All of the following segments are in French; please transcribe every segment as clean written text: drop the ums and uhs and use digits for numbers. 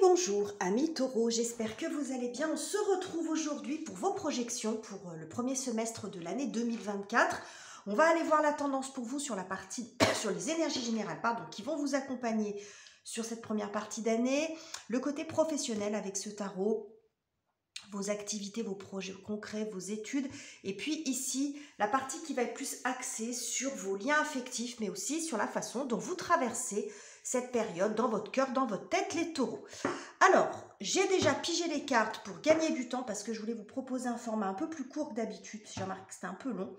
Bonjour amis taureaux, j'espère que vous allez bien. On se retrouve aujourd'hui pour vos projections pour le premier semestre de l'année 2024. On va aller voir la tendance pour vous sur la partie, sur les énergies générales, qui vont vous accompagner sur cette première partie d'année. Le côté professionnel avec ce tarot, vos activités, vos projets concrets, vos études. Et puis ici, la partie qui va être plus axée sur vos liens affectifs, mais aussi sur la façon dont vous traversez cette période dans votre cœur, dans votre tête, les taureaux. Alors, j'ai déjà pigé les cartes pour gagner du temps parce que je voulais vous proposer un format un peu plus court que d'habitude. J'ai remarqué que c'était un peu long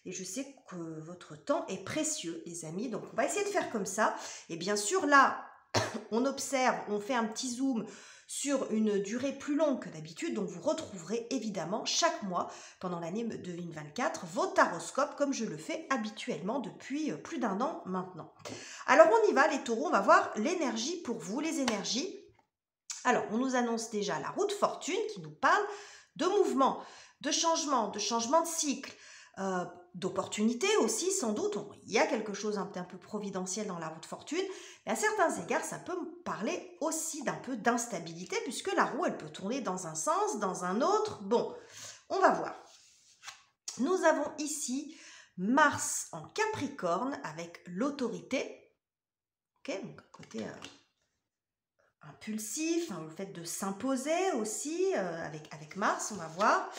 et je sais que votre temps est précieux, les amis. Donc, on va essayer de faire comme ça. Et bien sûr, là, on observe, on fait un petit zoom sur une durée plus longue que d'habitude, donc vous retrouverez évidemment chaque mois pendant l'année 2024 vos taroscopes comme je le fais habituellement depuis plus d'un an maintenant. Alors on y va les taureaux, on va voir l'énergie pour vous, les énergies. Alors on nous annonce déjà la roue de fortune qui nous parle de mouvement, de changement de cycle, d'opportunités aussi sans doute. Il y a quelque chose un peu providentiel dans la roue de fortune, mais à certains égards ça peut me parler aussi d'un peu d'instabilité puisque la roue elle peut tourner dans un sens, dans un autre. Bon, on va voir. Nous avons ici Mars en Capricorne avec l'autorité, ok, donc un côté impulsif, le fait de s'imposer aussi avec Mars, on va voir.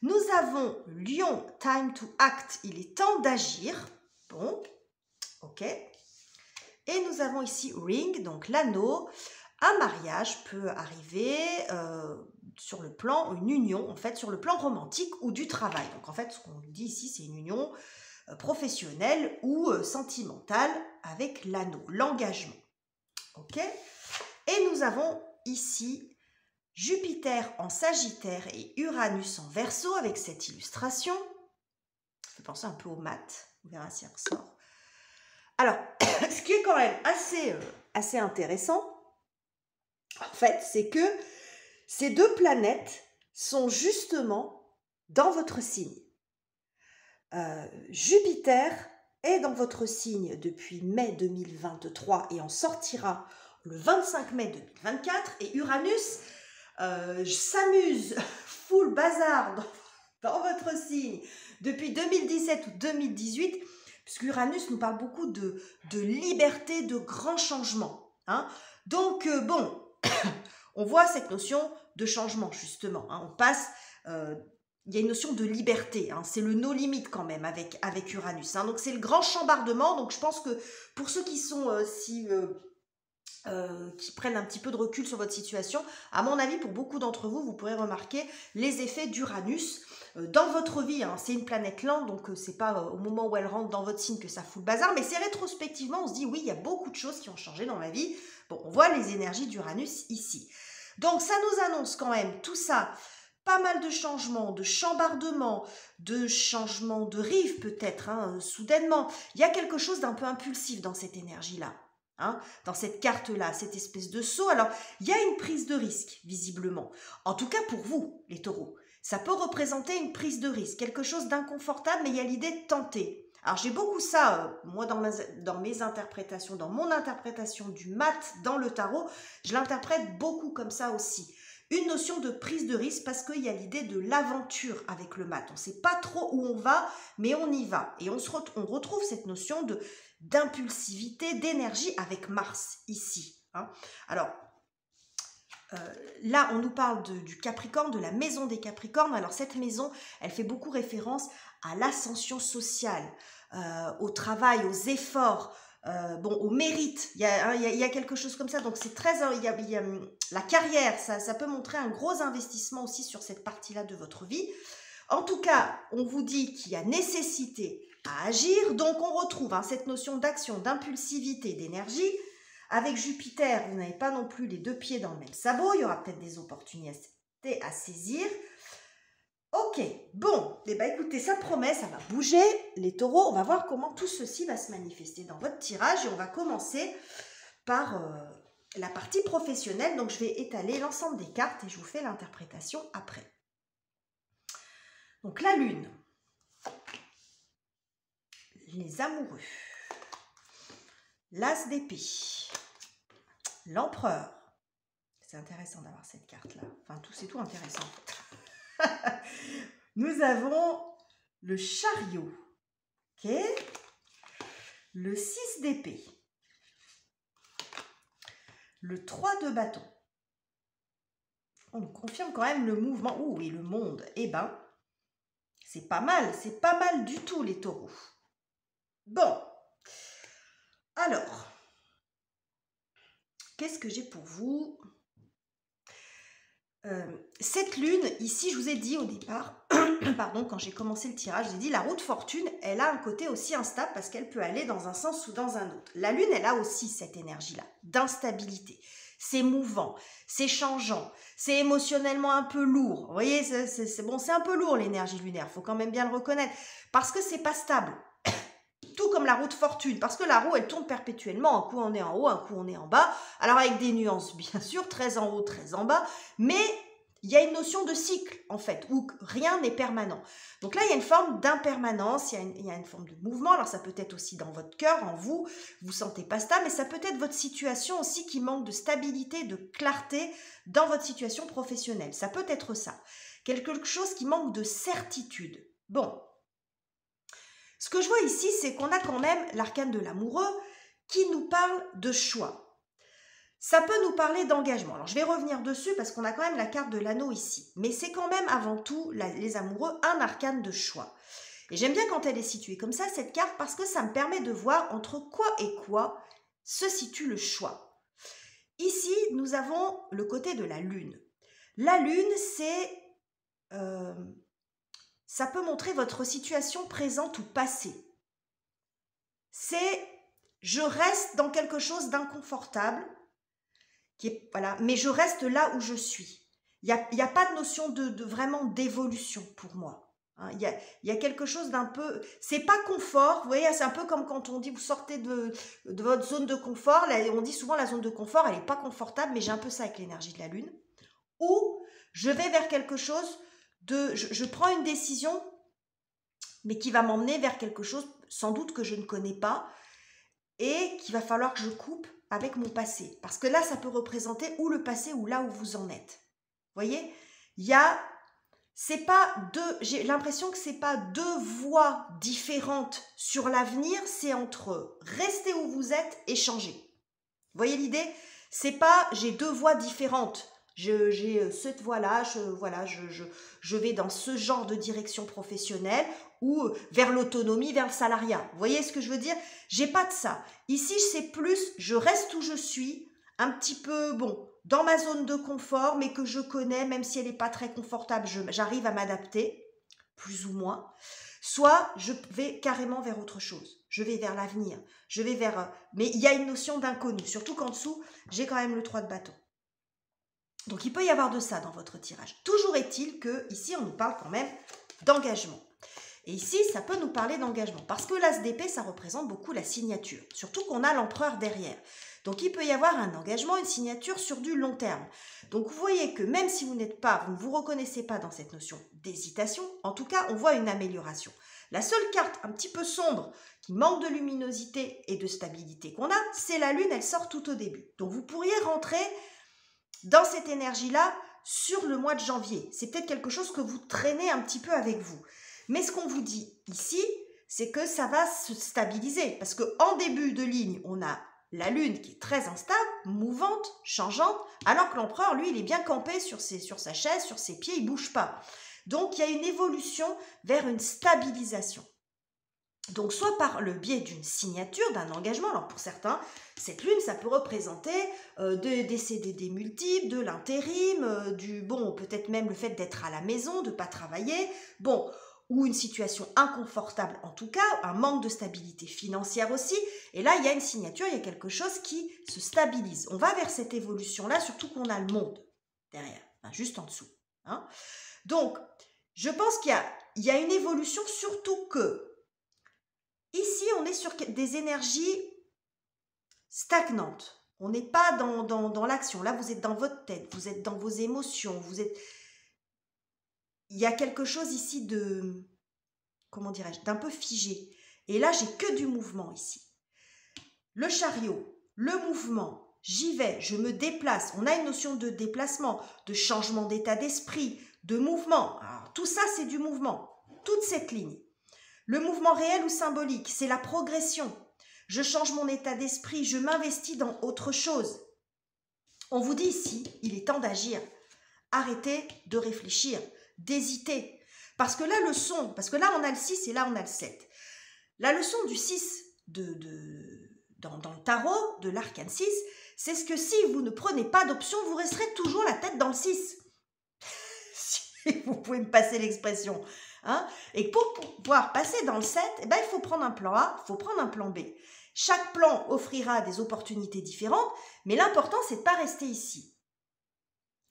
Nous avons Lion, time to act, il est temps d'agir. Bon, ok. Et nous avons ici Ring, donc l'anneau. Un mariage peut arriver sur le plan, une union, en fait, sur le plan romantique ou du travail. Donc, en fait, ce qu'on dit ici, c'est une union professionnelle ou sentimentale avec l'anneau, l'engagement. Ok. Et nous avons ici Jupiter en Sagittaire et Uranus en Verseau avec cette illustration. Ça fait penser un peu aux maths. On verra si elle ressort. Alors, ce qui est quand même assez intéressant, en fait, c'est que ces deux planètes sont justement dans votre signe. Jupiter est dans votre signe depuis mai 2023 et en sortira le 25 mai 2024. Et Uranus s'amuse full bazar dans votre signe depuis 2017 ou 2018, puisque Uranus nous parle beaucoup de liberté, de grands changements. Hein. Donc, bon, on voit cette notion de changement, justement. Hein. On passe... il y a une notion de liberté, hein. C'est le no limit quand même avec Uranus. Hein. Donc, c'est le grand chambardement. Donc, je pense que pour ceux qui sont... qui prennent un petit peu de recul sur votre situation, à mon avis, pour beaucoup d'entre vous, vous pourrez remarquer les effets d'Uranus dans votre vie. Hein. C'est une planète lente, donc c'est pas au moment où elle rentre dans votre signe que ça fout le bazar, mais c'est rétrospectivement, on se dit oui, il y a beaucoup de choses qui ont changé dans ma vie. Bon, on voit les énergies d'Uranus ici. Donc ça nous annonce quand même tout ça, pas mal de changements, de chambardements, de changements de rive peut-être, hein, soudainement. Il y a quelque chose d'un peu impulsif dans cette énergie-là. Hein, dans cette carte-là, cette espèce de saut. Alors, il y a une prise de risque, visiblement. En tout cas, pour vous, les taureaux. Ça peut représenter une prise de risque, quelque chose d'inconfortable, mais il y a l'idée de tenter. Alors, j'ai beaucoup ça, moi, dans mes interprétations, dans mon interprétation du mat dans le tarot, je l'interprète beaucoup comme ça aussi. Une notion de prise de risque parce qu'il y a l'idée de l'aventure avec le mat. On ne sait pas trop où on va, mais on y va. Et on retrouve cette notion d'impulsivité, d'énergie avec Mars ici. Hein. Alors, là, on nous parle du Capricorne, de la maison des Capricornes. Alors, cette maison, elle fait beaucoup référence à l'ascension sociale, au travail, aux efforts, au mérite. Il y a quelque chose comme ça. Donc, c'est très... la carrière, ça peut montrer un gros investissement aussi sur cette partie-là de votre vie. En tout cas, on vous dit qu'il y a nécessité à agir. Donc, on retrouve cette notion d'action, d'impulsivité, d'énergie. Avec Jupiter, vous n'avez pas non plus les deux pieds dans le même sabot. Il y aura peut-être des opportunités à saisir. Ok, bon, écoutez, ça promet, ça va bouger. Les taureaux, on va voir comment tout ceci va se manifester dans votre tirage. Et on va commencer par la partie professionnelle. Donc, je vais étaler l'ensemble des cartes et je vous fais l'interprétation après. Donc, la lune. Les amoureux. L'as d'épée. L'empereur. c'est intéressant d'avoir cette carte-là. Enfin, c'est tout intéressant. En fait. Nous avons le chariot. Ok. Le 6 d'épée. Le 3 de bâton. On nous confirme quand même le mouvement. Ouh, et le monde. Eh ben, c'est pas mal du tout les taureaux. Bon, alors, qu'est-ce que j'ai pour vous? Cette lune, ici, je vous ai dit au départ, pardon, quand j'ai commencé le tirage, je vous ai dit la roue de fortune, elle a un côté aussi instable parce qu'elle peut aller dans un sens ou dans un autre. La lune, elle a aussi cette énergie-là, d'instabilité. C'est mouvant, c'est changeant, c'est émotionnellement un peu lourd. Vous voyez, c'est un peu lourd l'énergie lunaire, il faut quand même bien le reconnaître, parce que c'est pas stable. Tout comme la roue de fortune, parce que la roue, elle tourne perpétuellement. Un coup, on est en haut, un coup, on est en bas. Alors, avec des nuances, bien sûr, très en haut, très en bas. Mais il y a une notion de cycle, en fait, où rien n'est permanent. Donc là, il y a une forme d'impermanence, il y a une forme de mouvement. Alors, ça peut être aussi dans votre cœur, en vous, vous ne sentez pas stable, mais ça peut être votre situation aussi qui manque de stabilité, de clarté dans votre situation professionnelle. Ça peut être ça. Quelque chose qui manque de certitude. Bon. Ce que je vois ici, c'est qu'on a quand même l'arcane de l'amoureux qui nous parle de choix. Ça peut nous parler d'engagement. Alors, je vais revenir dessus parce qu'on a quand même la carte de l'anneau ici. Mais c'est quand même avant tout, les amoureux, un arcane de choix. Et j'aime bien quand elle est située comme ça, cette carte, parce que ça me permet de voir entre quoi et quoi se situe le choix. Ici, nous avons le côté de la lune. La lune, c'est... ça peut montrer votre situation présente ou passée. C'est je reste dans quelque chose d'inconfortable, voilà, mais je reste là où je suis. Il n'y a pas de notion de vraiment d'évolution pour moi. Hein. Il y a quelque chose d'un peu... C'est pas confort, vous voyez, c'est un peu comme quand on dit vous sortez de votre zone de confort. Là, on dit souvent la zone de confort, elle n'est pas confortable, mais j'ai un peu ça avec l'énergie de la lune. Ou je vais vers quelque chose de... Je prends une décision, mais qui va m'emmener vers quelque chose sans doute que je ne connais pas et qu'il va falloir que je coupe avec mon passé. Parce que là, ça peut représenter ou le passé ou là où vous en êtes. Vous voyez, j'ai l'impression que c'est pas deux voies différentes sur l'avenir, c'est entre rester où vous êtes et changer. Vous voyez l'idée? C'est pas j'ai deux voies différentes. J'ai cette voie-là, je vais dans ce genre de direction professionnelle ou vers l'autonomie, vers le salariat. Vous voyez ce que je veux dire? J'ai pas de ça. Ici, c'est plus, je reste où je suis, un petit peu, bon, dans ma zone de confort, mais que je connais, même si elle n'est pas très confortable, j'arrive à m'adapter, plus ou moins. Soit je vais carrément vers autre chose. Je vais vers l'avenir. Je vais vers... Mais il y a une notion d'inconnu, surtout qu'en dessous, j'ai quand même le 3 de bâton. Donc, il peut y avoir de ça dans votre tirage. Toujours est-il que ici, on nous parle quand même d'engagement. Et ici, ça peut nous parler d'engagement. Parce que l'as d'épée, ça représente beaucoup la signature. Surtout qu'on a l'empereur derrière. Donc, il peut y avoir un engagement, une signature sur du long terme. Donc, vous voyez que même si vous ne vous reconnaissez pas dans cette notion d'hésitation, en tout cas, on voit une amélioration. La seule carte un petit peu sombre qui manque de luminosité et de stabilité qu'on a, c'est la lune, elle sort tout au début. Donc, vous pourriez rentrer dans cette énergie-là sur le mois de janvier. C'est peut-être quelque chose que vous traînez un petit peu avec vous. Mais ce qu'on vous dit ici, c'est que ça va se stabiliser. Parce qu'en début de ligne, on a la lune qui est très instable, mouvante, changeante, alors que l'empereur, lui, il est bien campé sur sa chaise, sur ses pieds, il ne bouge pas. Donc, il y a une évolution vers une stabilisation. Donc, soit par le biais d'une signature, d'un engagement. Alors, pour certains, cette lune, ça peut représenter des CDD multiples, de l'intérim, peut-être même le fait d'être à la maison, de ne pas travailler, ou une situation inconfortable en tout cas, un manque de stabilité financière aussi. Et là, il y a une signature, il y a quelque chose qui se stabilise. On va vers cette évolution-là, surtout qu'on a le monde derrière, juste en dessous. Hein. Donc, je pense qu'il y a une évolution, surtout que ici, on est sur des énergies stagnantes. On n'est pas dans l'action. Là, vous êtes dans votre tête, vous êtes dans vos émotions, il y a quelque chose ici de, comment dirais-je, d'un peu figé. Et là, j'ai que du mouvement ici. Le chariot, le mouvement, j'y vais, je me déplace. On a une notion de déplacement, de changement d'état d'esprit, de mouvement. Alors, tout ça, c'est du mouvement. Toute cette ligne. Le mouvement réel ou symbolique, c'est la progression. Je change mon état d'esprit, je m'investis dans autre chose. On vous dit ici, il est temps d'agir. Arrêtez de réfléchir, d'hésiter. Parce que là, parce que là, on a le 6 et là, on a le 7. La leçon du 6 dans le tarot, de l'arcane 6, c'est ce que si vous ne prenez pas d'option, vous resterez toujours la tête dans le 6. Si vous pouvez me passer l'expression. Hein? Et pour pouvoir passer dans le 7, eh ben, il faut prendre un plan A, il faut prendre un plan B. Chaque plan offrira des opportunités différentes, mais l'important, c'est de ne pas rester ici.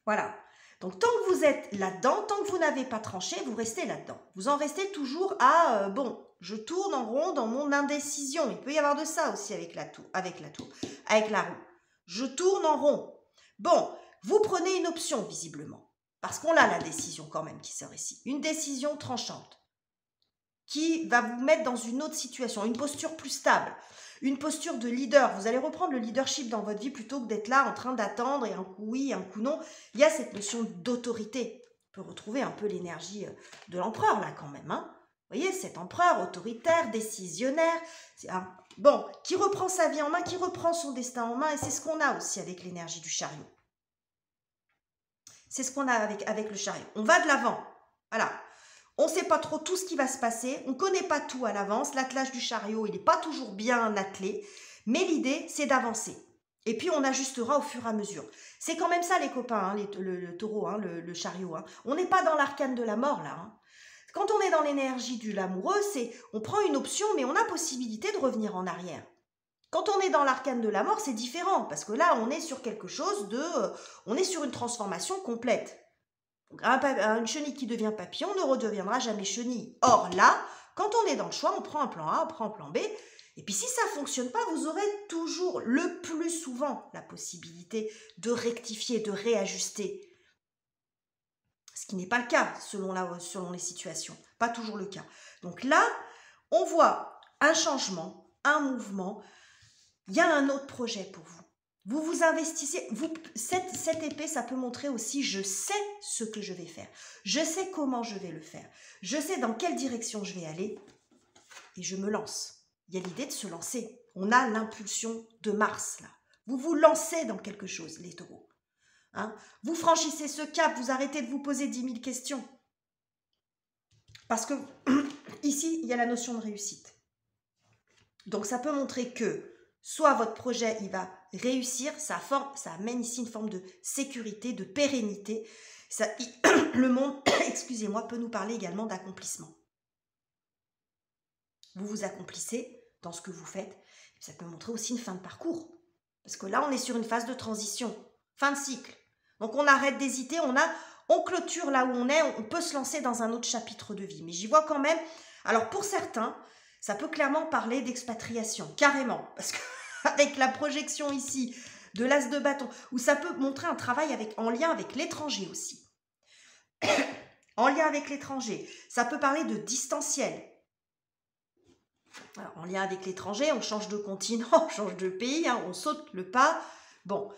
Voilà. Donc, tant que vous êtes là-dedans, tant que vous n'avez pas tranché, vous restez là-dedans. Vous en restez toujours à, bon, je tourne en rond dans mon indécision. Il peut y avoir de ça aussi avec la roue. Je tourne en rond. Bon, vous prenez une option, visiblement. Parce qu'on a la décision quand même qui sort ici. Une décision tranchante qui va vous mettre dans une autre situation, une posture plus stable, une posture de leader. Vous allez reprendre le leadership dans votre vie plutôt que d'être là en train d'attendre et un coup oui, un coup non. Il y a cette notion d'autorité. On peut retrouver un peu l'énergie de l'empereur là quand même. Hein. Vous voyez, cet empereur autoritaire, décisionnaire, bon, qui reprend sa vie en main, qui reprend son destin en main, et c'est ce qu'on a aussi avec l'énergie du chariot. C'est ce qu'on a avec le chariot. On va de l'avant. Voilà. On ne sait pas trop tout ce qui va se passer. On ne connaît pas tout à l'avance. L'attelage du chariot, il n'est pas toujours bien attelé. Mais l'idée, c'est d'avancer. Et puis, on ajustera au fur et à mesure. C'est quand même ça, les copains, hein, le taureau, hein, le chariot. Hein. On n'est pas dans l'arcane de la mort, là. Hein. Quand on est dans l'énergie de l'amoureux, on prend une option, mais on a possibilité de revenir en arrière. Quand on est dans l'arcane de la mort, c'est différent, parce que là, on est sur quelque chose on est sur une transformation complète. Une chenille qui devient papillon ne redeviendra jamais chenille. Or là, quand on est dans le choix, on prend un plan A, on prend un plan B, et puis si ça ne fonctionne pas, vous aurez toujours, le plus souvent, la possibilité de rectifier, de réajuster. Ce qui n'est pas le cas selon les situations, pas toujours le cas. Donc là, on voit un changement, un mouvement. Il y a un autre projet pour vous. Vous investissez. Cette épée, ça peut montrer aussi, je sais ce que je vais faire. Je sais comment je vais le faire. Je sais dans quelle direction je vais aller. Et je me lance. Il y a l'idée de se lancer. On a l'impulsion de Mars, là. Vous vous lancez dans quelque chose, les taureaux. Hein? Vous franchissez ce cap, vous arrêtez de vous poser 10 000 questions. Parce que, ici, il y a la notion de réussite. Donc, ça peut montrer que soit votre projet, il va réussir, ça amène ici une forme de sécurité, de pérennité. Le monde, excusez-moi, peut nous parler également d'accomplissement. Vous vous accomplissez dans ce que vous faites. Ça peut montrer aussi une fin de parcours. Parce que là, on est sur une phase de transition, fin de cycle. Donc, on arrête d'hésiter, on clôture là où on est, on peut se lancer dans un autre chapitre de vie. Mais j'y vois quand même, alors pour certains, ça peut clairement parler d'expatriation, carrément. Parce qu'avec la projection ici de l'as de bâton, où ça peut montrer un travail en lien avec l'étranger aussi. En lien avec l'étranger, ça peut parler de distanciel. Alors, en lien avec l'étranger, on change de continent, on change de pays, hein, on saute le pas. Bon,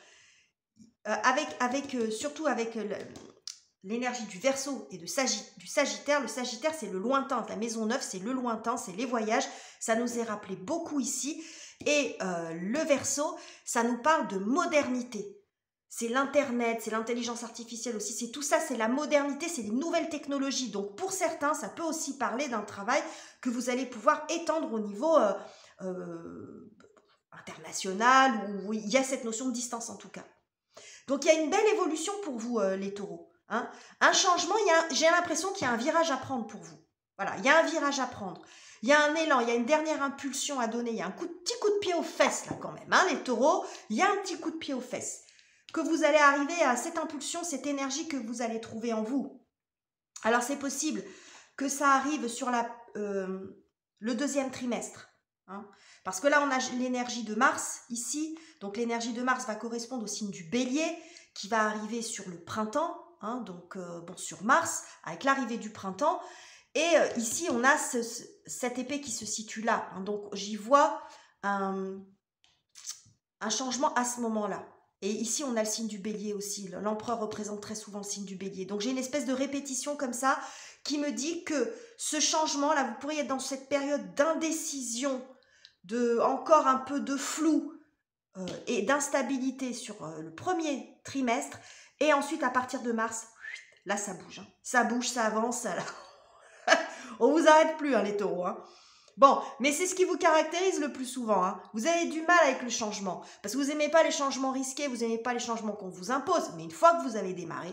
surtout avec l'énergie du Verseau et du Sagittaire. Le Sagittaire, c'est le lointain. La maison 9, c'est le lointain, c'est les voyages. Ça nous est rappelé beaucoup ici. Et le Verseau, ça nous parle de modernité. C'est l'Internet, c'est l'intelligence artificielle aussi. C'est tout ça, c'est la modernité, c'est les nouvelles technologies. Donc, pour certains, ça peut aussi parler d'un travail que vous allez pouvoir étendre au niveau international, où il y a cette notion de distance en tout cas. Donc, il y a une belle évolution pour vous, les taureaux. Hein. Un changement, j'ai l'impression qu'il y a un virage à prendre pour vous. Voilà, il y a un virage à prendre. Il y a un élan, il y a une dernière impulsion à donner. Il y a un petit coup de pied aux fesses, là, quand même. Hein, les taureaux, il y a un petit coup de pied aux fesses. Que vous allez arriver à cette impulsion, cette énergie que vous allez trouver en vous. Alors, c'est possible que ça arrive sur le deuxième trimestre. Hein. Parce que là, on a l'énergie de Mars ici. Donc, l'énergie de Mars va correspondre au signe du Bélier qui va arriver sur le printemps. Hein, donc, sur Mars, avec l'arrivée du printemps. Et ici, on a cette épée qui se situe là. Hein, donc, j'y vois un un changement à ce moment-là. Et ici, on a le signe du bélier aussi. L'empereur représente très souvent le signe du bélier. Donc, j'ai une espèce de répétition comme ça qui me dit que ce changement-là, vous pourriez être dans cette période d'indécision, encore un peu de flou et d'instabilité sur le premier trimestre. Et ensuite, à partir de mars, là, ça bouge. Hein. Ça bouge, ça avance. Ça... on vous arrête plus, hein, les taureaux. Hein. Bon, mais c'est ce qui vous caractérise le plus souvent. Hein. Vous avez du mal avec le changement. Parce que vous n'aimez pas les changements risqués, vous n'aimez pas les changements qu'on vous impose. Mais une fois que vous avez démarré,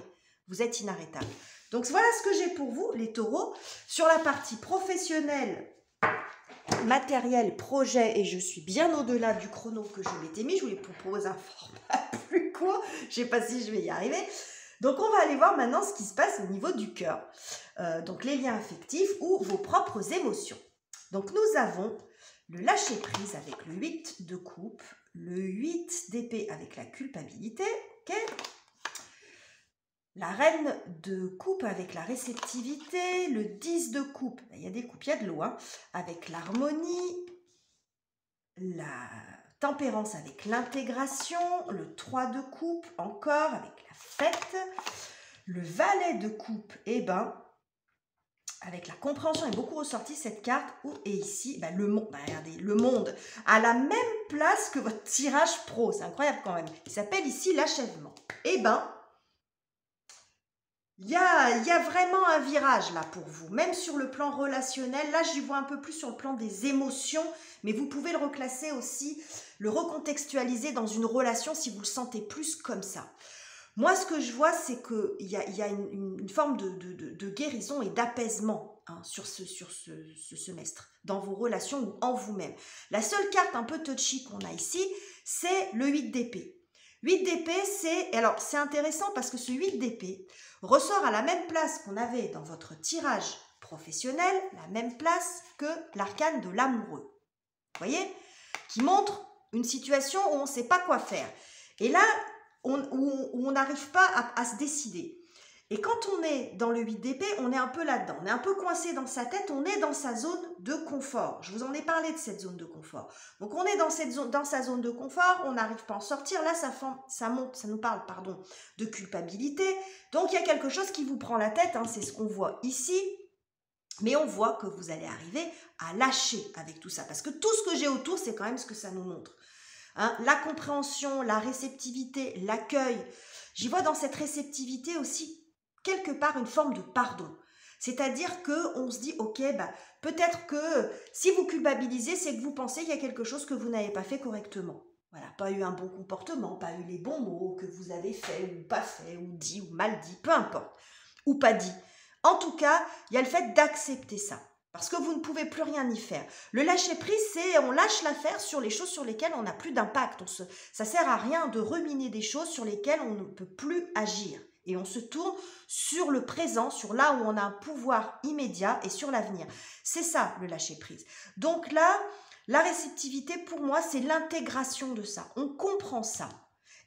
vous êtes inarrêtable. Donc voilà ce que j'ai pour vous, les taureaux. Sur la partie professionnelle, matériel, projet, et je suis bien au-delà du chrono que je m'étais mis. Je voulais vous proposer un format plus court. Je ne sais pas si je vais y arriver. Donc on va aller voir maintenant ce qui se passe au niveau du cœur. Donc les liens affectifs ou vos propres émotions. Donc, nous avons le lâcher-prise avec le 8 de coupe, le 8 d'épée avec la culpabilité, okay, la reine de coupe avec la réceptivité, le 10 de coupe, il y a des coupes, il y a de l'eau, hein, avec l'harmonie, la tempérance avec l'intégration, le 3 de coupe encore avec la fête, le valet de coupe, eh ben, avec la compréhension est beaucoup ressorti cette carte. Et ici, le monde, regardez, le monde à la même place que votre tirage pro. C'est incroyable quand même. Il s'appelle ici l'achèvement. Eh ben, il y a vraiment un virage là pour vous. Même sur le plan relationnel, là j'y vois un peu plus sur le plan des émotions. Mais vous pouvez le reclasser aussi, le recontextualiser dans une relation si vous le sentez plus comme ça. Moi, ce que je vois, c'est qu'il y a une forme de guérison et d'apaisement hein, sur ce semestre, dans vos relations ou en vous-même. La seule carte un peu touchy qu'on a ici, c'est le 8 d'épée. 8 d'épée, c'est intéressant parce que ce 8 d'épée ressort à la même place qu'on avait dans votre tirage professionnel, la même place que l'arcane de l'amoureux. Vous voyez? Qui montre une situation où on ne sait pas quoi faire. Et là, où on n'arrive pas à se décider. Et quand on est dans le 8 d'épée, on est un peu là-dedans. On est un peu coincé dans sa tête, on est dans sa zone de confort. Je vous en ai parlé de cette zone de confort. Donc on est dans sa zone de confort, on n'arrive pas à en sortir. Là, ça nous parle de culpabilité. Donc il y a quelque chose qui vous prend la tête, hein, c'est ce qu'on voit ici. Mais on voit que vous allez arriver à lâcher avec tout ça. Parce que tout ce que j'ai autour, c'est quand même ce que ça nous montre. Hein, la compréhension, la réceptivité, l'accueil. J'y vois dans cette réceptivité aussi quelque part une forme de pardon. C'est-à-dire qu'on se dit, ok, peut-être que si vous culpabilisez, c'est que vous pensez qu'il y a quelque chose que vous n'avez pas fait correctement. Voilà, pas eu un bon comportement, pas eu les bons mots que vous avez fait ou pas fait, ou dit ou mal dit, peu importe, ou pas dit. En tout cas, il y a le fait d'accepter ça. Parce que vous ne pouvez plus rien y faire. Le lâcher-prise, c'est on lâche l'affaire sur les choses sur lesquelles on n'a plus d'impact. Ça ne sert à rien de ruminer des choses sur lesquelles on ne peut plus agir. Et on se tourne sur le présent, sur là où on a un pouvoir immédiat et sur l'avenir. C'est ça, le lâcher-prise. Donc là, la réceptivité, pour moi, c'est l'intégration de ça. On comprend ça.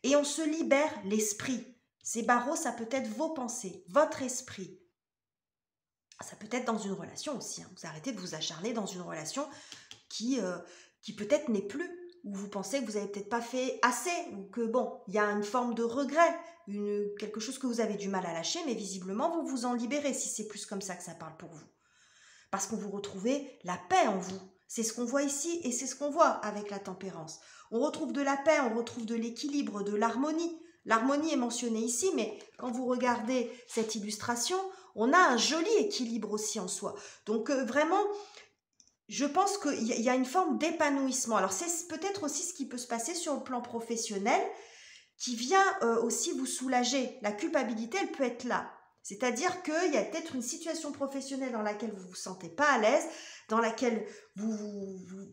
Et on se libère l'esprit. Ces barreaux, ça peut être vos pensées, votre esprit. Ça peut être dans une relation aussi. Hein. Vous arrêtez de vous acharner dans une relation qui peut-être n'est plus, où vous pensez que vous n'avez peut-être pas fait assez, ou que bon, il y a une forme de regret, quelque chose que vous avez du mal à lâcher, mais visiblement vous vous en libérez si c'est plus comme ça que ça parle pour vous. Parce que vous retrouvez la paix en vous. C'est ce qu'on voit ici et c'est ce qu'on voit avec la tempérance. On retrouve de la paix, on retrouve de l'équilibre, de l'harmonie. L'harmonie est mentionnée ici, mais quand vous regardez cette illustration, on a un joli équilibre aussi en soi. Donc vraiment, je pense qu'il y a une forme d'épanouissement. Alors c'est peut-être aussi ce qui peut se passer sur le plan professionnel, qui vient aussi vous soulager. La culpabilité, elle peut être là. C'est-à-dire qu'il y a peut-être une situation professionnelle dans laquelle vous ne vous sentez pas à l'aise, dans laquelle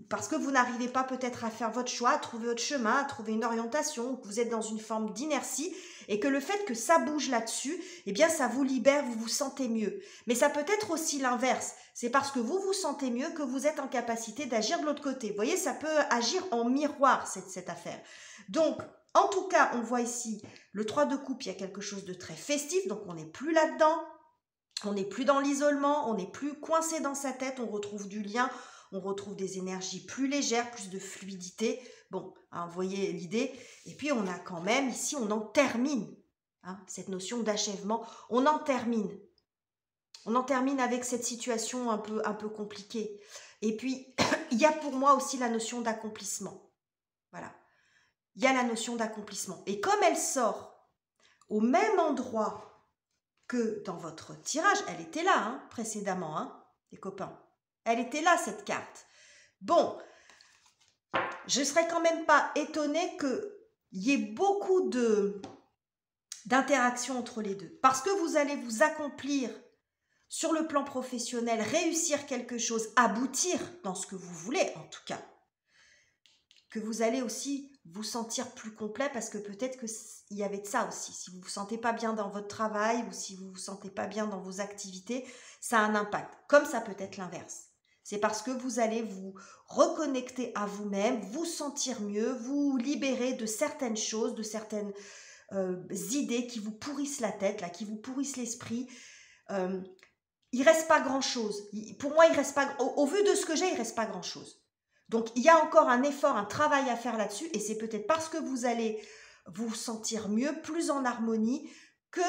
parce que vous n'arrivez pas peut-être à faire votre choix, à trouver votre chemin, à trouver une orientation, que vous êtes dans une forme d'inertie, et que le fait que ça bouge là-dessus, eh bien ça vous libère, vous vous sentez mieux. Mais ça peut être aussi l'inverse. C'est parce que vous vous sentez mieux que vous êtes en capacité d'agir de l'autre côté. Vous voyez, ça peut agir en miroir, cette affaire. Donc, en tout cas, on voit ici le 3 de coupe, il y a quelque chose de très festif, donc on n'est plus là-dedans, on n'est plus dans l'isolement, on n'est plus coincé dans sa tête, on retrouve du lien, on retrouve des énergies plus légères, plus de fluidité. Bon, hein, vous voyez l'idée. Et puis on a quand même, ici, on en termine. Hein, cette notion d'achèvement, on en termine. On en termine avec cette situation un peu compliquée. Et puis, il y a pour moi aussi la notion d'accomplissement. Voilà. Il y a la notion d'accomplissement. Et comme elle sort au même endroit que dans votre tirage, elle était là hein, précédemment, hein, les copains. Elle était là, cette carte. Bon, je ne serais quand même pas étonnée qu'il y ait beaucoup d'interactions entre les deux. Parce que vous allez vous accomplir sur le plan professionnel, réussir quelque chose, aboutir dans ce que vous voulez en tout cas. Que vous allez aussi vous sentir plus complet parce que peut-être qu'il y avait de ça aussi. Si vous ne vous sentez pas bien dans votre travail ou si vous ne vous sentez pas bien dans vos activités, ça a un impact. Comme ça peut être l'inverse. C'est parce que vous allez vous reconnecter à vous-même, vous sentir mieux, vous libérer de certaines choses, de certaines idées qui vous pourrissent la tête, là, qui vous pourrissent l'esprit. Il reste pas grand-chose. Pour moi, il reste pas. Au vu de ce que j'ai, il reste pas grand-chose. Donc, il y a encore un effort, un travail à faire là-dessus, et c'est peut-être parce que vous allez vous sentir mieux, plus en harmonie, que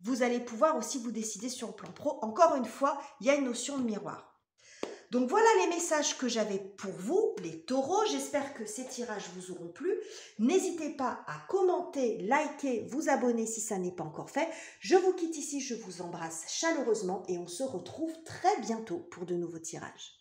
vous allez pouvoir aussi vous décider sur le plan pro. Encore une fois, il y a une notion de miroir. Donc voilà les messages que j'avais pour vous, les taureaux. J'espère que ces tirages vous auront plu. N'hésitez pas à commenter, liker, vous abonner si ça n'est pas encore fait. Je vous quitte ici, je vous embrasse chaleureusement et on se retrouve très bientôt pour de nouveaux tirages.